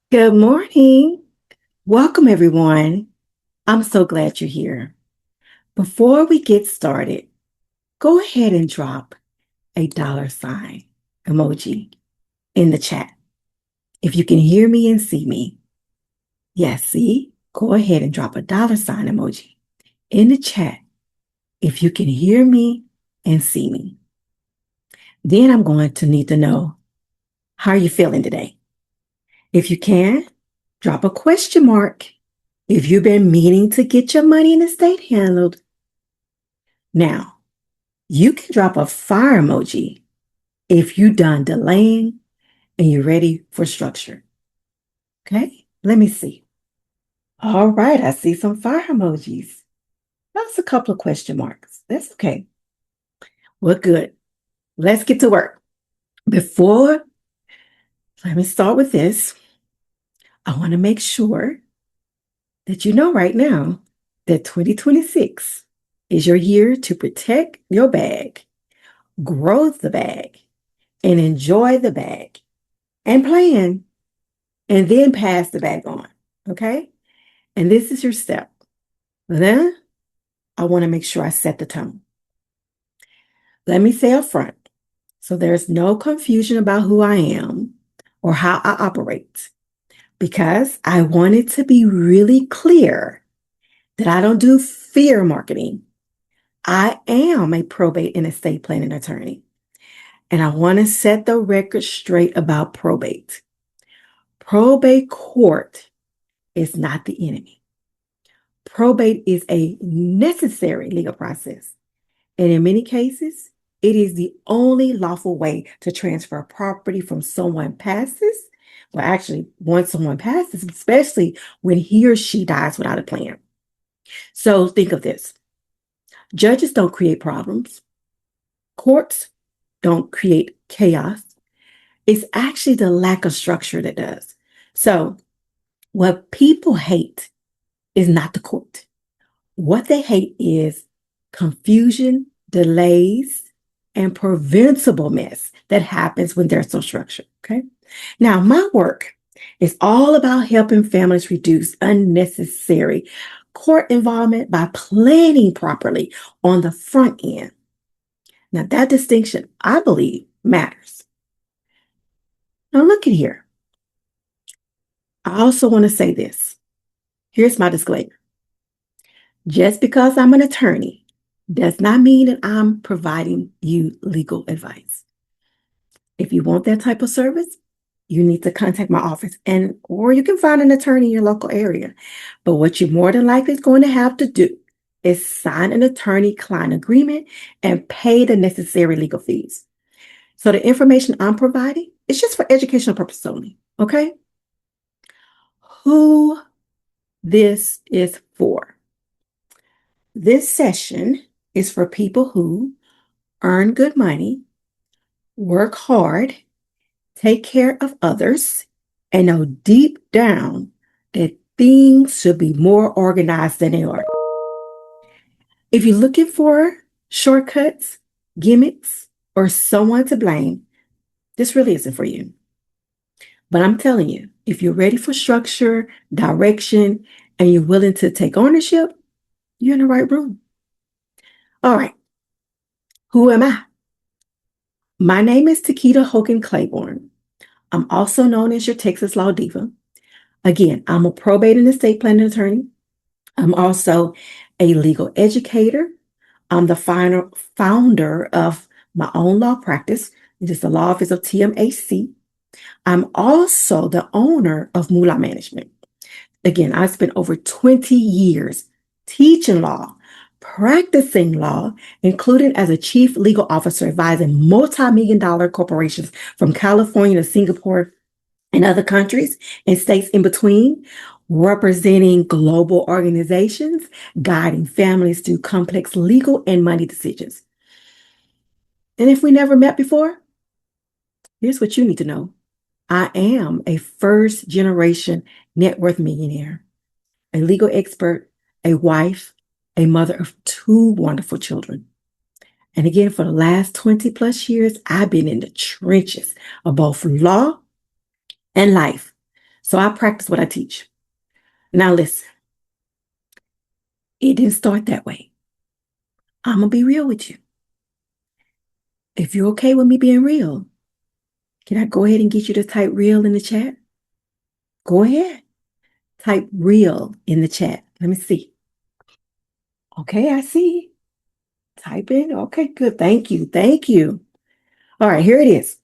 Good morning. Welcome, everyone. I'm so glad you're here. Before we get started, go ahead and drop a $ emoji in the chat. If you can hear me and see me, yes, see, go ahead and drop a $ emoji in the chat if you can hear me and see me. Then I'm going to need to know, how are you feeling today? If you can, drop a question mark if you've been meaning to get your money in estate handled. Now, you can drop a fire emoji if you're done delaying and you're ready for structure. Okay, let me see. All right, I see some fire emojis. That's a couple of question marks. That's okay. Well, good. Let's get to work. Before, let me start with this. I want to make sure that you know right now that 2026 is your year to protect your bag, grow the bag, and enjoy the bag, and plan, and then pass the bag on. Okay? And this is your step. Then I want to make sure I set the tone. Let me say up front, so there's no confusion about who I am or how I operate, because I want it to be really clear that I don't do fear marketing. I am a probate and estate planning attorney, and I want to set the record straight about probate. Probate court is not the enemy. Probate is a necessary legal process, and in many cases, it is the only lawful way to transfer property from someone passes. Well, actually, once someone passes, especially when he or she dies without a plan. So think of this. Judges don't create problems. Courts don't create chaos. It's actually the lack of structure that does. So what people hate is not the court. What they hate is confusion, delays, and preventable mess that happens when there's no structure. Okay. Now, my work is all about helping families reduce unnecessary court involvement by planning properly on the front end. Now, that distinction, I believe, matters. Now, look at here. I also want to say this. Here's my disclaimer. Just because I'm an attorney does not mean that I'm providing you legal advice. If you want that type of service, you need to contact my office, or you can find an attorney in your local area. But what you more than likely is going to have to do is sign an attorney-client agreement and pay the necessary legal fees. So the information I'm providing is just for educational purposes only. Okay? Who this is for? This session is for people who earn good money, work hard, take care of others, and know deep down that things should be more organized than they are. If you're looking for shortcuts, gimmicks, or someone to blame, this really isn't for you. But I'm telling you, if you're ready for structure, direction, and you're willing to take ownership, you're in the right room. All right. Who am I? My name is TaQuita Hogan-Claiborne. I'm also known as your Texas Law Diva. Again, I'm a probate and estate planning attorney. I'm also a legal educator. I'm the founder of my own law practice. It is the law office of TMAC. I'm also the owner of Moolah Management. Again, I spent over 20 years teaching law, practicing law, including as a chief legal officer advising multi-million-dollar corporations from California to Singapore and other countries and states in between, representing global organizations, guiding families through complex legal and money decisions. And if we never met before, here's what you need to know. I am a first generation net worth millionaire, a legal expert, a wife, a mother of 2 wonderful children. And again, for the last 20 plus years, I've been in the trenches of both law and life. So I practice what I teach. Now listen, it didn't start that way. I'm going to be real with you. If you're okay with me being real, can I go ahead and get you to type real in the chat? Go ahead. Type real in the chat. Let me see. Okay, I see. Type in. Okay, good. Thank you. Thank you. All right, here it is.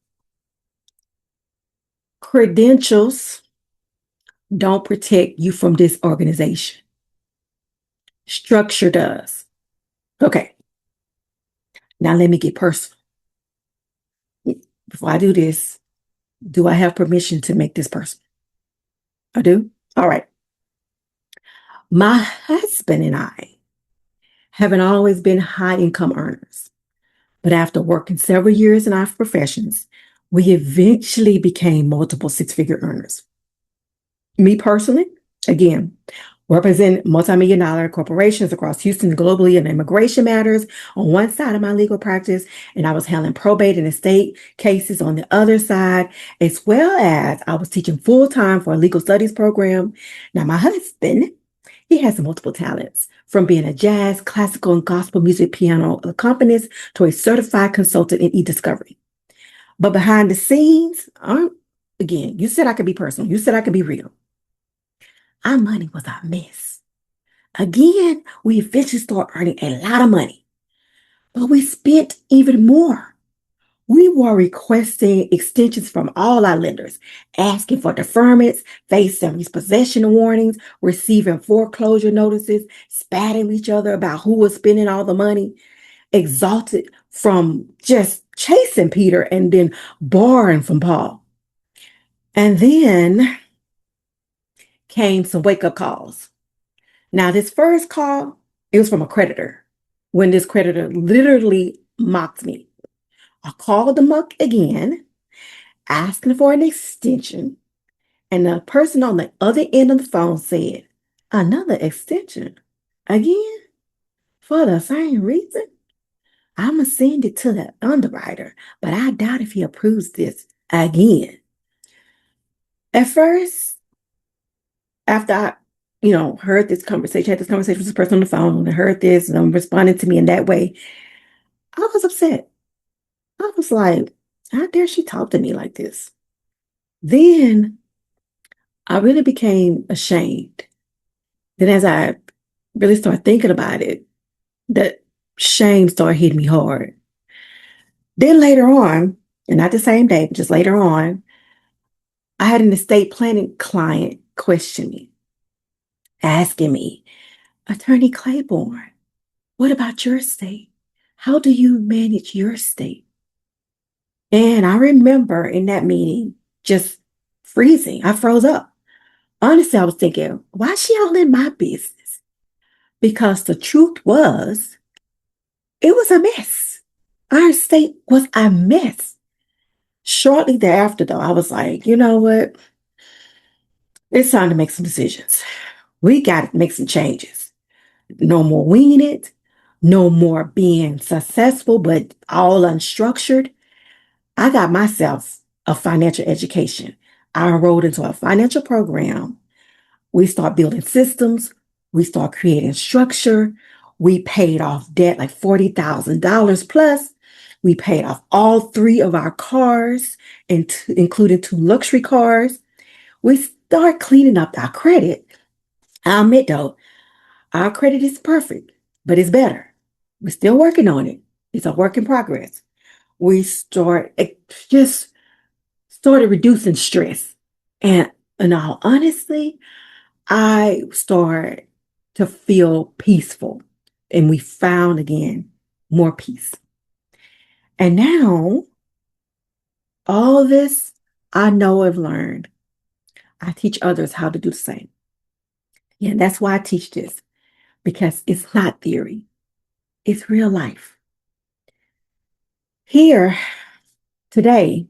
Credentials don't protect you from disorganization. Structure does. Okay, now let me get personal. Before I do this, do I have permission to make this personal? I do? All right. My husband and I haven't always been high income earners, but after working several years in our professions, we eventually became multiple six-figure earners. Me personally, again, represent multi-million-dollar corporations across Houston and globally in immigration matters on one side of my legal practice, and I was handling probate and estate cases on the other side, as well as I was teaching full-time for a legal studies program. Now, my husband, he has multiple talents, from being a jazz, classical, and gospel music piano accompanist to a certified consultant in e-discovery. But behind the scenes, again, you said I could be personal. You said I could be real. Our money was a mess. Again, we eventually started earning a lot of money, but we spent even more. We were requesting extensions from all our lenders, asking for deferments, facing repossession warnings, receiving foreclosure notices, spatting each other about who was spending all the money, exalted from just chasing Peter and then borrowing from Paul. And then came some wake-up calls. Now, this first call, it was from a creditor. When this creditor literally mocked me. I called them up again, asking for an extension. And the person on the other end of the phone said, another extension? Again? For the same reason? I'm going to send it to the underwriter, but I doubt if he approves this again. At first, after I heard this conversation, had this conversation with this person on the phone, and heard this, and I'm responding to me in that way, I was upset. I was like, how dare she talk to me like this? Then I really became ashamed. Then as I really started thinking about it, that shame started hitting me hard. Then later on, and not the same day, but just later on, I had an estate planning client question me, asking me, Attorney Claiborne, what about your estate? How do you manage your estate? And I remember in that meeting just freezing. I froze up. Honestly, I was thinking, why is she all in my business? Because the truth was, it was a mess. Our estate was a mess. Shortly thereafter, though, I was like, you know what? It's time to make some decisions. We got to make some changes. No more winging it. No more being successful, but all unstructured. I got myself a financial education. I enrolled into a financial program. We start building systems. We start creating structure. We paid off debt like $40,000 plus. We paid off all three of our cars, including two luxury cars. We start cleaning up our credit. I'll admit though, our credit is perfect, but it's better. We're still working on it. It's a work in progress. We just started reducing stress. And in all honesty, I started to feel peaceful. And we found again more peace. And now, all this I know I've learned. I teach others how to do the same. Yeah, that's why I teach this, because it's not theory, it's real life. Here, today,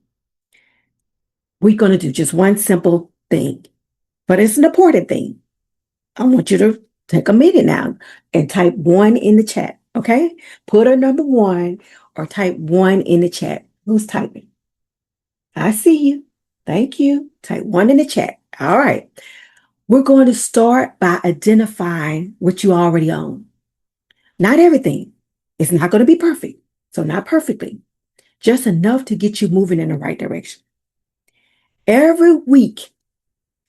we're going to do just one simple thing, but it's an important thing. I want you to take a minute now and type 1 in the chat, okay? Put a number 1 or type 1 in the chat. Who's typing? I see you. Thank you. Type 1 in the chat. All right. We're going to start by identifying what you already own. Not everything. It's not going to be perfect. So not perfectly, just enough to get you moving in the right direction. Every week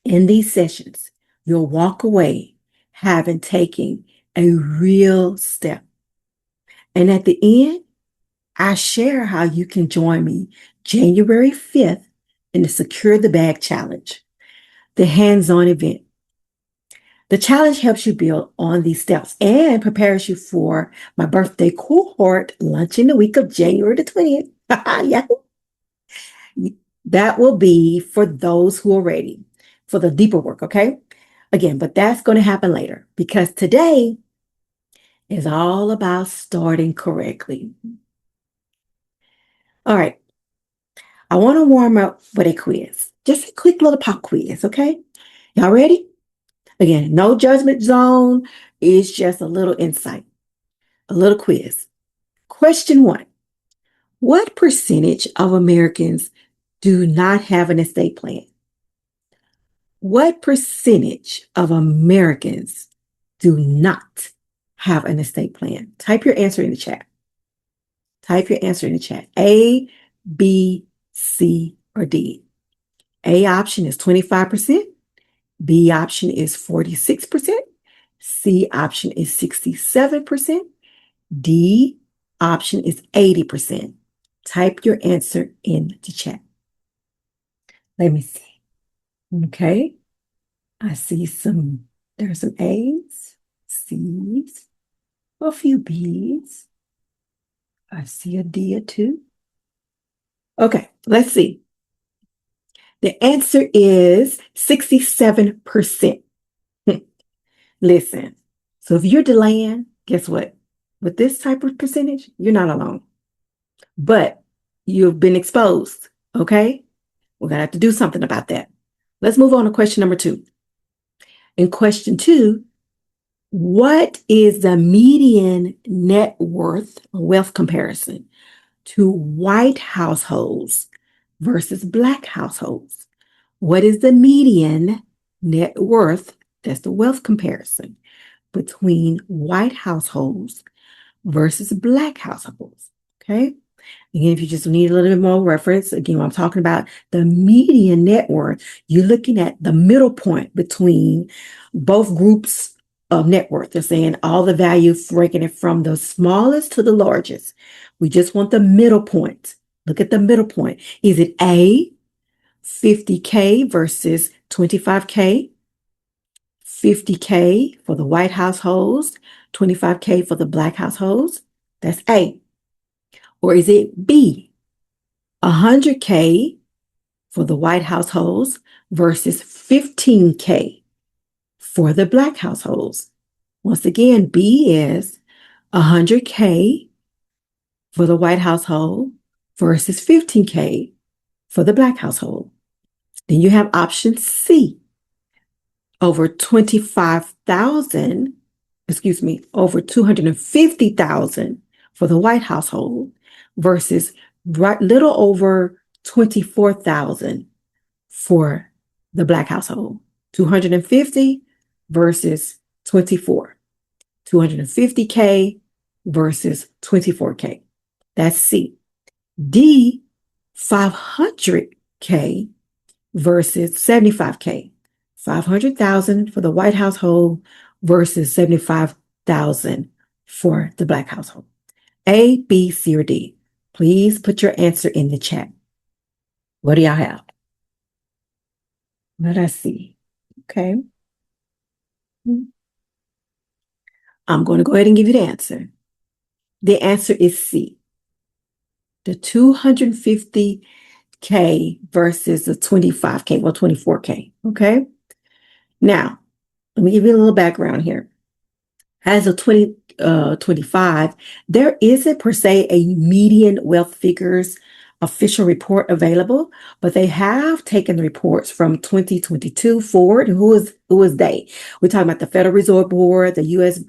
in these sessions, you'll walk away having taken a real step. And at the end, I share how you can join me January 5th in the Secure the Bag Challenge, the hands-on event. The challenge helps you build on these steps and prepares you for my birthday cohort lunch in the week of January the 20th. Yeah. That will be for those who are ready for the deeper work, okay? Again, but that's going to happen later because today is all about starting correctly. All right. I want to warm up with a quiz. Just a quick little pop quiz, okay? Y'all ready? Again, no judgment zone. It's just a little insight, a little quiz. Question 1. What percentage of Americans do not have an estate plan? What percentage of Americans do not have an estate plan? Type your answer in the chat. Type your answer in the chat. A, B, C, or D. A option is 25%. B option is 46%. C option is 67%. D option is 80%. Type your answer in the chat. Let me see. Okay. I see there are some A's, C's, a few B's. I see a D or two. Okay, let's see. The answer is 67%. Listen, so if you're delaying, guess what? With this type of percentage, you're not alone. But you've been exposed, okay? We're going to have to do something about that. Let's move on to question number 2. In question 2, what is the median net worth or wealth comparison to white households versus black households? What is the median net worth? That's the wealth comparison between white households versus black households. Okay. Again, if you just need a little bit more reference, again, when I'm talking about the median net worth, you're looking at the middle point between both groups of net worth. They're saying all the value, ranking it from the smallest to the largest. We just want the middle point. Look at the middle point. Is it A, 50K versus 25K? 50K for the white households, 25K for the black households? That's A. Or is it B, 100K for the white households versus 15K for the black households? Once again, B is 100K for the white household versus 15K for the black household. Then you have option C, over 250,000 for the white household versus little over 24,000 for the black household. 250 versus 24. 250K versus 24K. That's C. D, 500K versus 75K. 500,000 for the white household versus 75,000 for the black household. A, B, C, or D. Please put your answer in the chat. What do y'all have? Let us see. Okay. I'm going to go ahead and give you the answer. The answer is C. The 250K versus the 25K, well, 24K. Okay. Now, let me give you a little background here. As of 2025, there isn't per se a median wealth figures official report available, but they have taken reports from 2022 forward. Who is they? We're talking about the Federal Reserve Board, the U.S.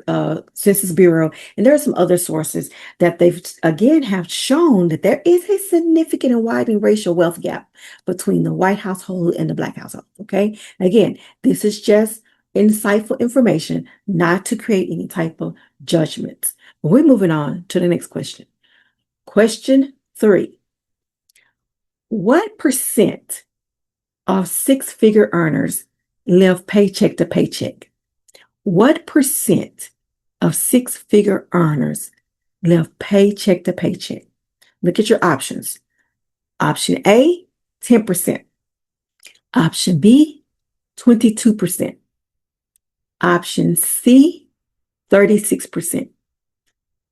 Census Bureau, and there are some other sources that they've again have shown that there is a significant and widening racial wealth gap between the white household and the black household. Okay, again, this is just insightful information, not to create any type of judgments. But we're moving on to the next question. Question 3. What percent of six-figure earners live paycheck to paycheck? What percent of six-figure earners live paycheck to paycheck? Look at your options. Option A, 10%. Option B, 22%. Option C, 36%.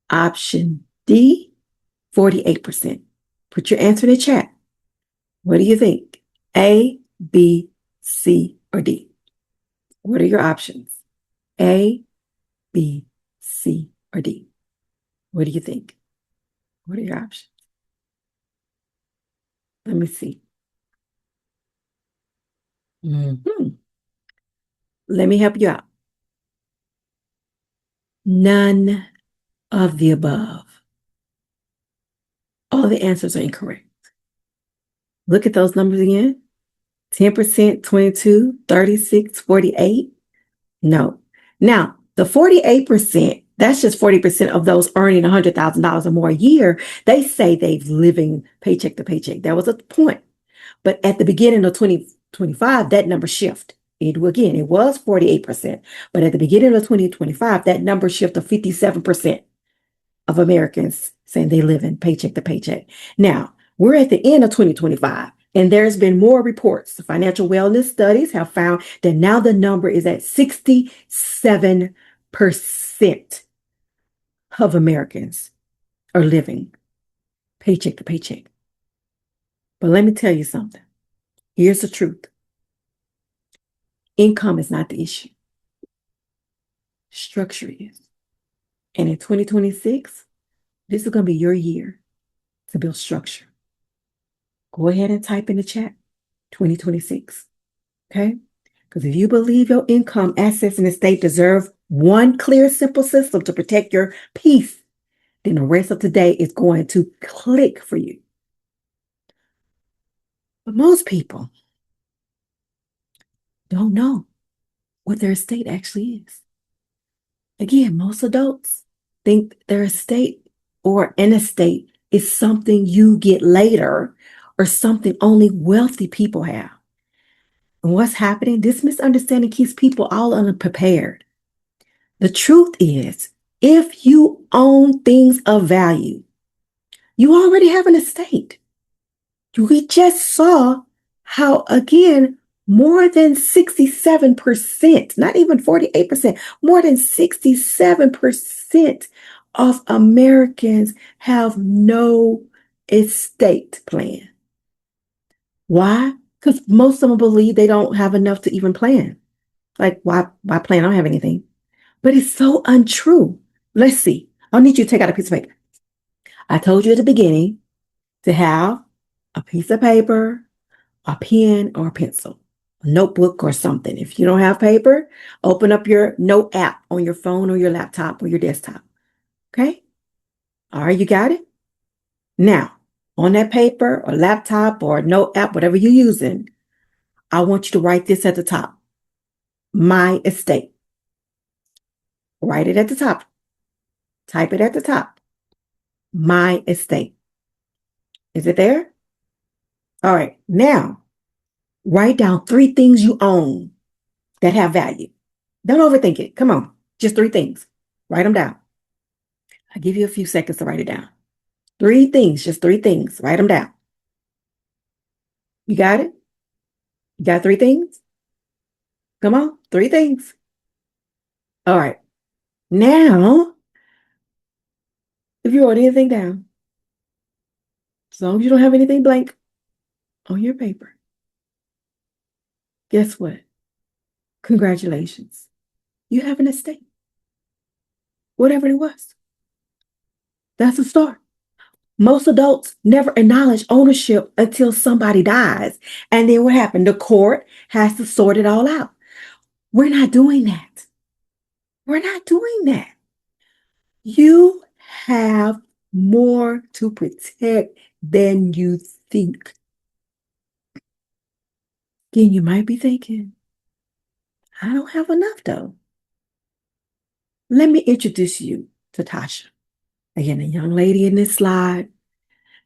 Option D, 48%. Put your answer in the chat. What do you think? A, B, C, or D? What are your options? A, B, C, or D? What do you think? What are your options? Let me see. Let me help you out. None of the above. All the answers are incorrect. Look at those numbers again. 10%, 22, 36, 48. No. Now, the 48%, that's just 40% of those earning $100,000 or more a year. They say they've living paycheck to paycheck. That was a point. But at the beginning of 2025, that number shifted. It was 48%. But at the beginning of 2025, that number shifted to 57% of Americans saying they live in paycheck to paycheck. Now, we're at the end of 2025, and there's been more reports. The financial wellness studies have found that now the number is at 67% of Americans are living paycheck to paycheck. But let me tell you something. Here's the truth. Income is not the issue. Structure is. And in 2026, this is going to be your year to build structure. Go ahead and type in the chat 2026. Okay? Because if you believe your income, assets, and estate deserve one clear, simple system to protect your peace, then the rest of today is going to click for you. But most people don't know what their estate actually is. Again, most adults think their estate or an estate is something you get later or something only wealthy people have. And what's happening? This misunderstanding keeps people all unprepared. The truth is, if you own things of value, you already have an estate. We just saw how, again, more than 67%, not even 48%, more than 67% of Americans have no estate plan. Why? Because most of them believe they don't have enough to even plan. Like, why plan? I don't have anything. But it's so untrue. Let's see. I'll need you to take out a piece of paper. I told you at the beginning to have a piece of paper, a pen, or a pencil, a notebook or something. If you don't have paper, open up your note app on your phone or your laptop or your desktop. Okay? All right, you got it? Now, on that paper or laptop or note app, whatever you're using, I want you to write this at the top. My estate. Write it at the top. Type it at the top. My estate. Is it there? All right. Now, write down 3 things you own that have value. Don't overthink it. Come on. Just 3 things. Write them down. I'll give you a few seconds to write it down. 3 things. Just 3 things. Write them down. You got it? You got 3 things? Come on. 3 things. All right. Now, if you wrote anything down, as long as you don't have anything blank on your paper, guess what? Congratulations. You have an estate. Whatever it was. That's a start. Most adults never acknowledge ownership until somebody dies. And then what happened? The court has to sort it all out. We're not doing that. We're not doing that. You have more to protect than you think. Again, you might be thinking, I don't have enough though. Let me introduce you to Tasha. Again, the young lady in this slide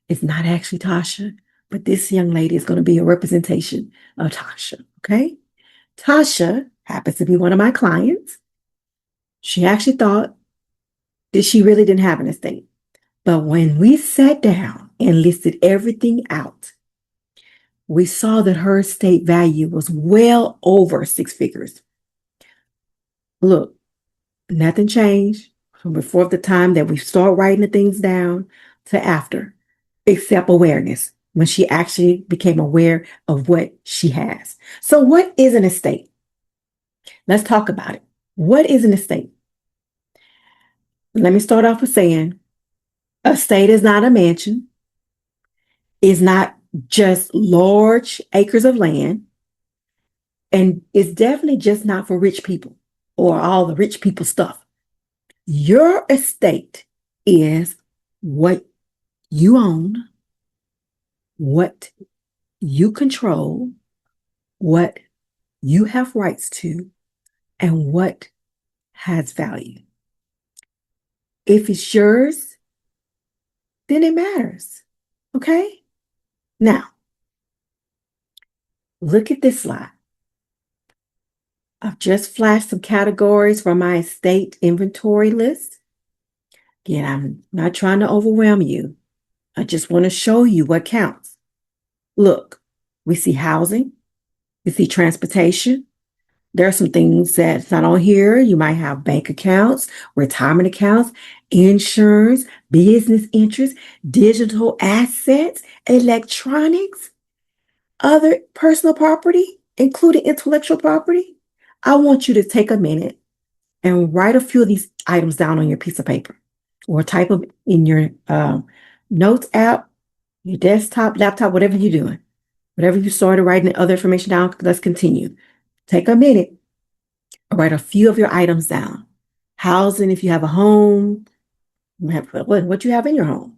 is not actually Tasha, but this young lady is going to be a representation of Tasha, okay? Tasha happens to be one of my clients. She actually thought that she really didn't have an estate. But when we sat down and listed everything out, we saw that her estate value was well over six figures. Look, nothing changed from before the time that we start writing the things down to after, except awareness, when she actually became aware of what she has. So what is an estate? Let's talk about it. What is an estate? Let me start off with saying a estate is not a mansion. It's not just large acres of land. And it's definitely just not for rich people or all the rich people stuff. Your estate is what you own, what you control, what you have rights to, and what has value. If it's yours, then it matters. Okay? Now, look at this slide. I've just flashed some categories from my estate inventory list. Again, I'm not trying to overwhelm you. I just want to show you what counts. Look, we see housing, we see transportation. There are some things that's not on here. You might have bank accounts, retirement accounts, insurance, business interests, digital assets, electronics, other personal property, including intellectual property. I want you to take a minute and write a few of these items down on your piece of paper or type them in your notes app, your desktop, laptop, whatever you're doing. Whatever you started writing other information down, let's continue. Take a minute, write a few of your items down. Housing, if you have a home, what you have in your home.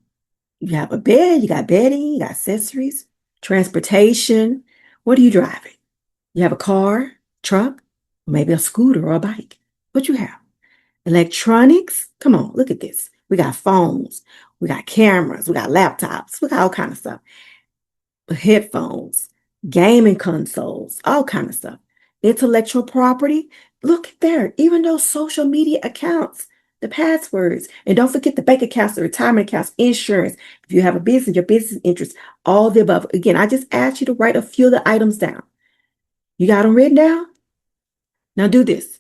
You have a bed, you got bedding, you got accessories, transportation. What are you driving? You have a car, truck, maybe a scooter or a bike. What you have? Electronics. Come on, look at this. We got phones, we got cameras, we got laptops, we got all kind of stuff. Headphones, gaming consoles, all kind of stuff. Intellectual property. Look there, even those social media accounts, the passwords, and don't forget the bank accounts, the retirement accounts, insurance. If you have a business, your business interests, all the above. Again, I just asked you to write a few of the items down. You got them written down? Now do this.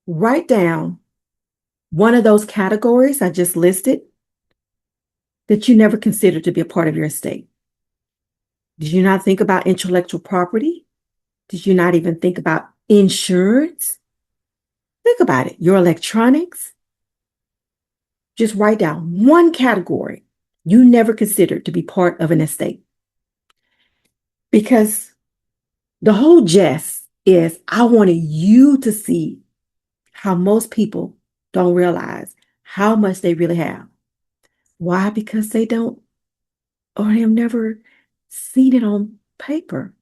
Write down one of those categories I just listed that you never considered to be a part of your estate. Did you not think about intellectual property? Did you not even think about insurance? Think about it. Your electronics. Just write down one category you never considered to be part of an estate. Because the whole jest is I wanted you to see how most people don't realize how much they really have. Why? Because they don't or have never seen it on paper,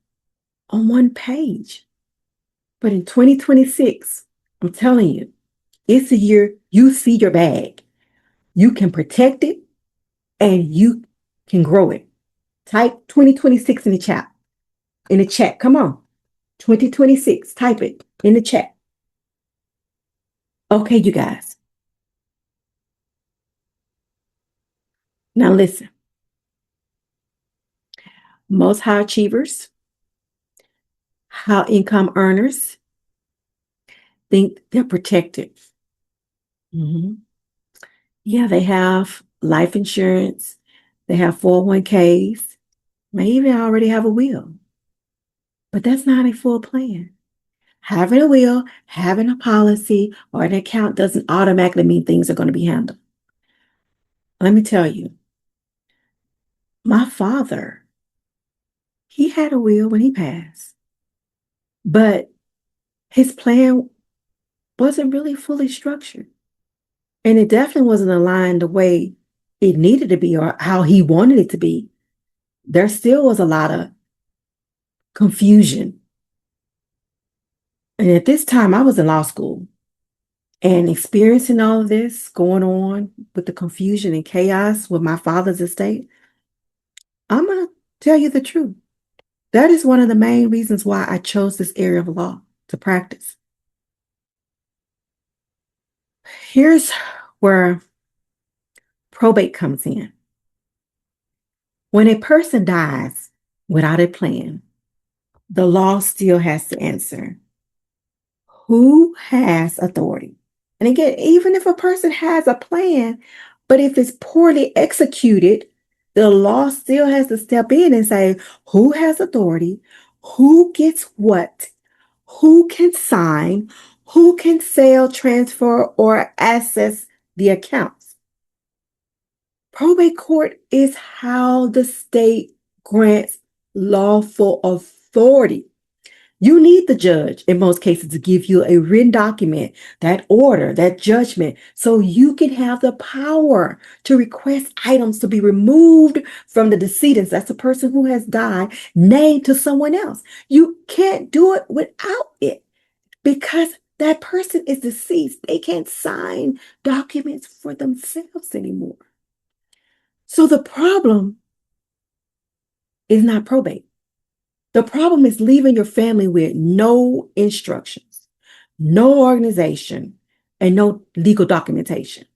on one page. But in 2026, I'm telling you, it's a year you see your bag. You can protect it and you can grow it. Type 2026 in the chat. In the chat. Come on. 2026. Type it in the chat. Okay, you guys. Now listen. Most high achievers, high income earners think they're protected. Yeah, they have life insurance. They have 401ks. Maybe I already have a will. But that's not a full plan. Having a will, having a policy, or an account doesn't automatically mean things are going to be handled. Let me tell you, my father, he had a will when he passed, but his plan wasn't really fully structured. And it definitely wasn't aligned the way it needed to be or how he wanted it to be. There still was a lot of confusion. And at this time, I was in law school and experiencing all of this going on with the confusion and chaos with my father's estate. I'm going to tell you the truth. That is one of the main reasons why I chose this area of law to practice. Here's where probate comes in. When a person dies without a plan, the law still has to answer who has authority. And again, even if a person has a plan, but if it's poorly executed, the law still has to step in and say who has authority, who gets what, who can sign, who can sell, transfer, or access the accounts. Probate court is how the state grants lawful authority. You need the judge in most cases to give you a written document, that order, that judgment, so you can have the power to request items to be removed from the decedents. That's the person who has died, named to someone else. You can't do it without it because that person is deceased. They can't sign documents for themselves anymore. So the problem is not probate. The problem is leaving your family with no instructions, no organization, and no legal documentation.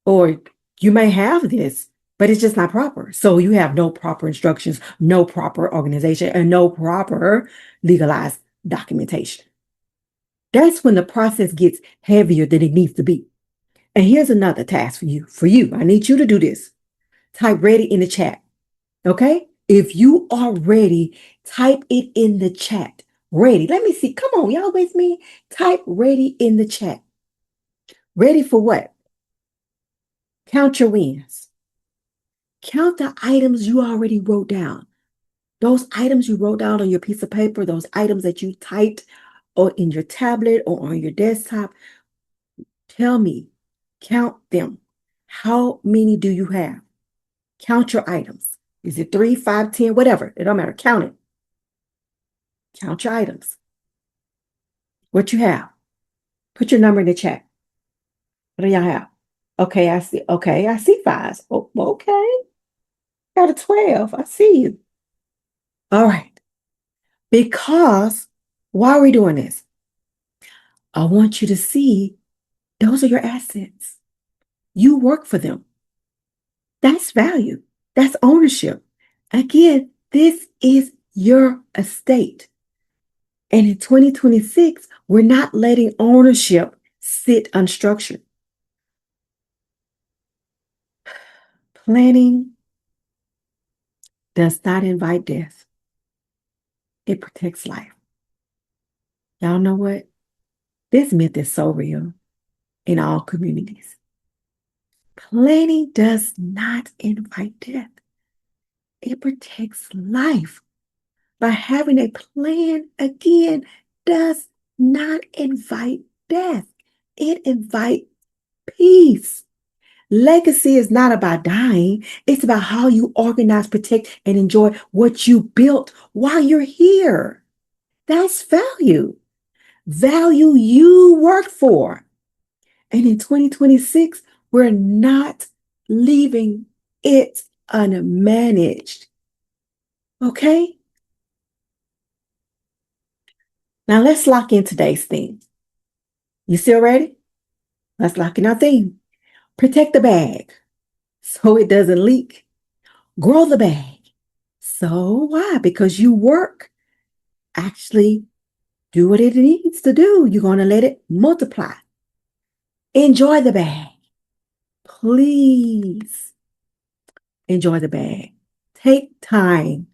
Or you may have this, but it's just not proper. So you have no proper instructions, no proper organization, and no proper legalized documentation. That's when the process gets heavier than it needs to be. And here's another task for you. I need you to do this. Type ready in the chat. Okay? If you are ready, type it in the chat. Ready. Let me see. Come on, y'all with me? Type ready in the chat. Ready for what? Count your wins. Count the items you already wrote down. Those items you wrote down on your piece of paper, those items that you typed or in your tablet or on your desktop. Tell me, count them. How many do you have? Count your items. Is it 3, 5, 10, whatever? It don't matter. Count it. Count your items. What you have. Put your number in the chat. What do y'all have? Okay, I see. Okay, I see 5s. Oh, okay. Got a 12. I see you. All right. Because why are we doing this? I want you to see those are your assets. You work for them. That's value. That's ownership. Again, this is your estate. And in 2026, we're not letting ownership sit unstructured. Planning does not invite death. It protects life. Y'all know what? This myth is so real in all communities. Planning does not invite death. It protects life. By having a plan, again, does not invite death. It invites peace. Legacy is not about dying. It's about how you organize, protect, and enjoy what you built while you're here. That's value. Value you worked for. And in 2026, we're not leaving it unmanaged. Okay? Now let's lock in today's theme. You still ready? Let's lock in our theme. Protect the bag so it doesn't leak. Grow the bag. So why? Because you work. Actually do what it needs to do. You're going to let it multiply. Enjoy the bag. Please enjoy the bag. Take time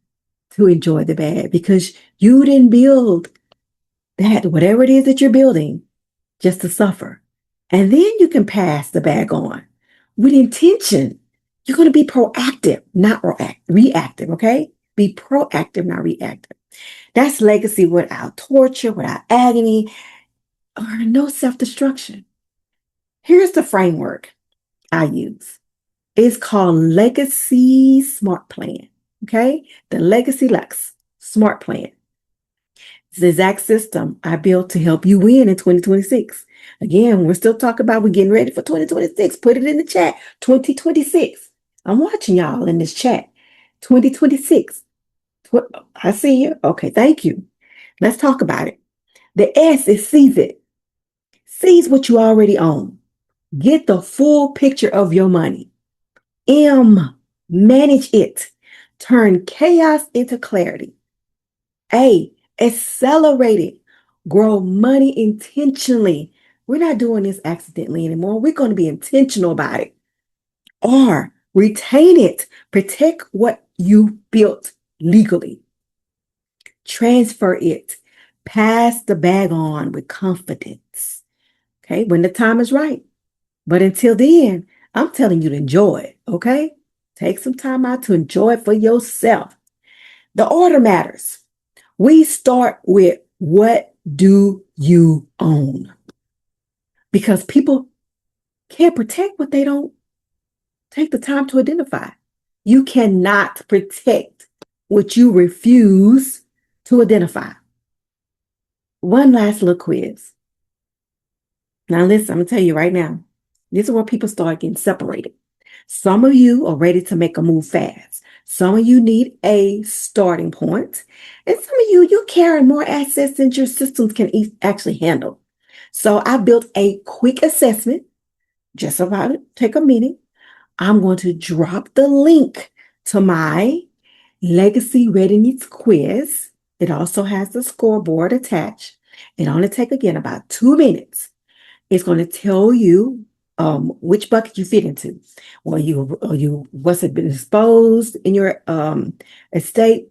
to enjoy the bag because you didn't build that, whatever it is that you're building, just to suffer. And then you can pass the bag on. with intention. You're going to be proactive, not reactive, okay? Be proactive, not reactive. That's legacy without torture, without agony, or no self-destruction. Here's the framework I use. It's called Legacy Smart Plan, okay? The Legacy Luxe Smart Plan. It's the exact system I built to help you win in 2026. Again, we're still talking about we're getting ready for 2026. Put it in the chat. 2026. I'm watching y'all in this chat. 2026. I see you. Okay, thank you. Let's talk about it. The S is seize it. Seize what you already own. Get the full picture of your money. M, manage it. Turn chaos into clarity. A, accelerate it. Grow money intentionally. We're not doing this accidentally anymore. We're going to be intentional about it. R, retain it. Protect what you built legally. Transfer it. Pass the bag on with confidence. Okay, when the time is right. But until then, I'm telling you to enjoy it. Okay, take some time out to enjoy it for yourself. The order matters. We start with what do you own? Because people can't protect what they don't take the time to identify. You cannot protect what you refuse to identify. One last little quiz. Now, listen, I'm going to tell you right now, this is where people start getting separated. Some of you are ready to make a move fast. Some of you need a starting point. And some of you carry more assets than your systems can actually handle. So I built a quick assessment, just about it. Take a minute. I'm going to drop the link to my legacy readiness quiz. It also has the scoreboard attached. It only takes, again, about 2 minutes. It's going to tell you which bucket you fit into. What's it been exposed in your estate?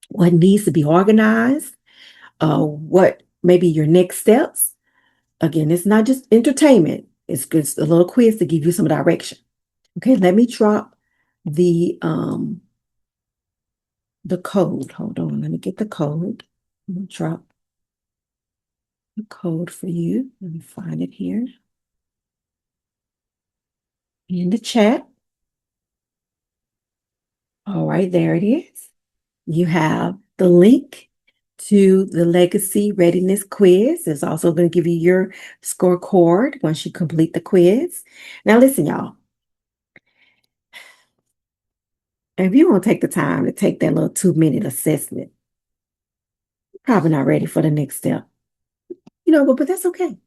What needs to be organized? What maybe your next steps? Again, it's not just entertainment. It's just a little quiz to give you some direction. Okay, let me drop the code. Hold on, let me get the code. I'm gonna drop the code for you. Let me find it here in the chat. All right, there it is. You have the link to the Legacy Readiness Quiz. It's also going to give you your scorecard once you complete the quiz. Now, listen, y'all. If you want to take the time to take that little 2-minute assessment, you're probably not ready for the next step. But that's okay.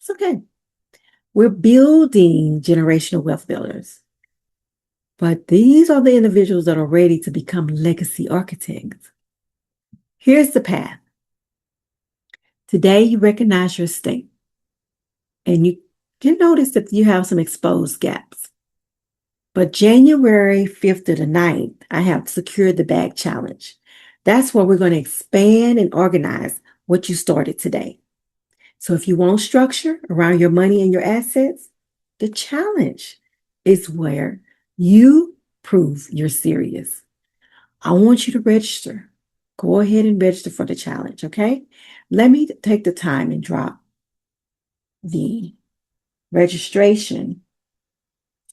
It's okay. We're building generational wealth builders. But these are the individuals that are ready to become legacy architects. Here's the path. Today, you recognize your state. And you can notice that you have some exposed gaps. But January 5th to the 9th, I have secured the bag challenge. That's where we're going to expand and organize what you started today. So if you want structure around your money and your assets, the challenge is where you prove you're serious. I want you to register. Go ahead and register for the challenge, okay? Let me take the time and drop the registration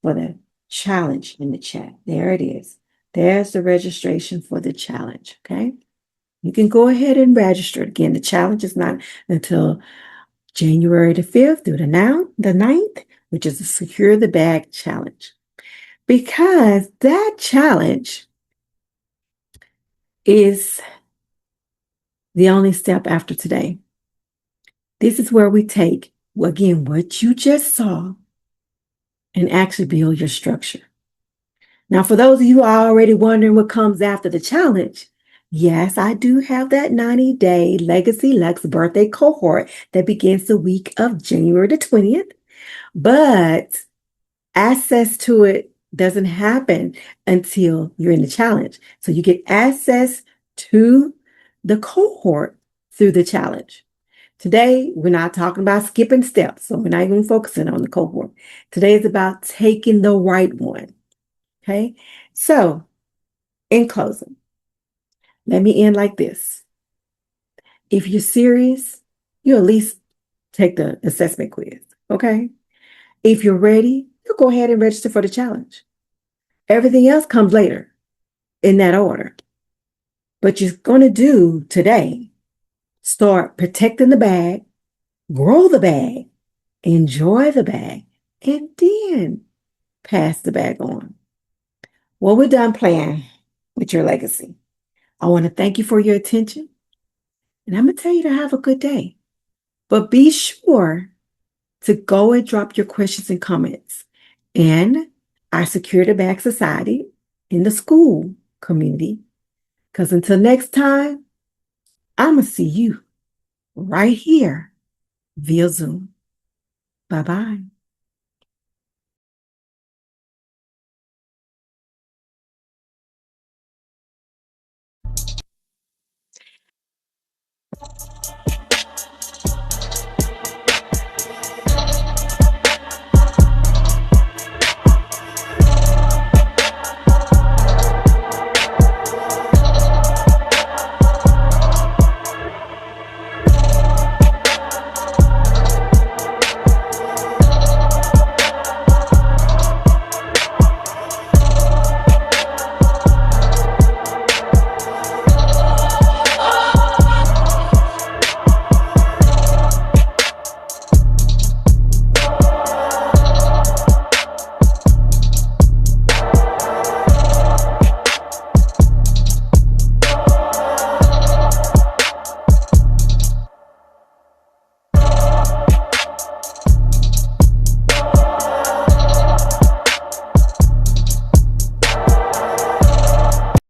for the challenge in the chat. There it is. There's the registration for the challenge, okay? You can go ahead and register. Again, the challenge is not until January the 5th through the 9th, which is the Secure the Bag Challenge. Because that challenge is the only step after today. This is where we take, again, what you just saw and actually build your structure. Now, for those of you who are already wondering what comes after the challenge, yes, I do have that 90-day Legacy Luxe birthday cohort that begins the week of January the 20th, but access to it doesn't happen until you're in the challenge. So you get access to the cohort through the challenge. Today, we're not talking about skipping steps, so we're not even focusing on the cohort. Today is about taking the right one. Okay? So, in closing, let me end like this. If you're serious, you at least take the assessment quiz. Okay? If you're ready, you go ahead and register for the challenge. Everything else comes later in that order. But you're going to do today, start protecting the bag, grow the bag, enjoy the bag, and then pass the bag on. Well, we're done playing with your legacy. I want to thank you for your attention, and I'm going to tell you to have a good day. But be sure to go and drop your questions and comments in our Secure the Bag Society in the school community. Because until next time, I'm going to see you right here via Zoom. Bye-bye.